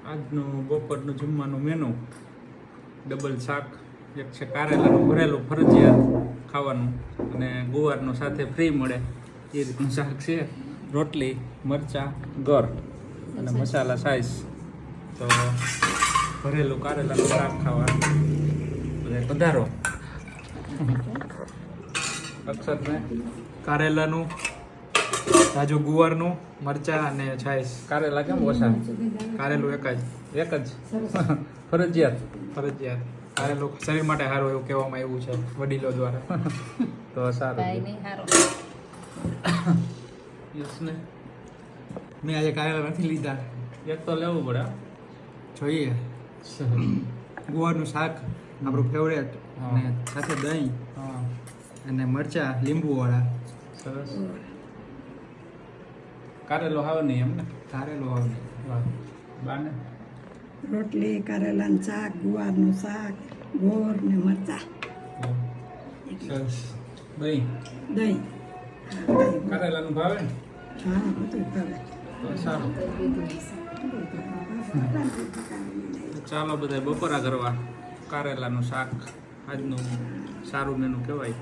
આજનું બપોરનું જમવાનું મેનુ ડબલ શાક, એક છે કારેલાનું ભરેલું ફરજિયાત ખાવાનું અને ગુવારનું સાથે ફ્રી મળે એ રીતનું શાક છે. રોટલી, મરચાં, ગર અને મસાલા સાઈઝ. તો ભરેલું કારેલાનું શાક ખાવા બધા પધારો. અક્ષરને કારેલાનું, તાજું ગુવારનું, મરચાં અને છાશ. કારેલા કેમ ઓછા? કારેલું એક જ ફરજિયાત. કારેલું શરીર માટે સારું એવું કહેવામાં આવ્યું છે વડીલો દ્વારા. તો સારું. યસ ને, મેં આજે કારેલા નથી લીધા. એક તો લેવું પડે. જોઈએ. ગુવારનું શાક આપણું ફેવરેટ, અને સાથે દહીં અને મરચાં લીંબુવાળા. સરસ. કારેલો હાવ નહીં એમ ને? કારેલો હાવ નહીં. વાહ બાને. રોટલી, કારેલાનું શાક, ગુવારનું શાક, ગોળ ને મરચાં. સરસ. દહીં કારેલાનું ભાવે ને? હા, બધું ભાવે. તો સારું. ચાલો બધા બપોરા કરવા. કારેલાનું શાક આજનું સારું મેનુ કહેવાય.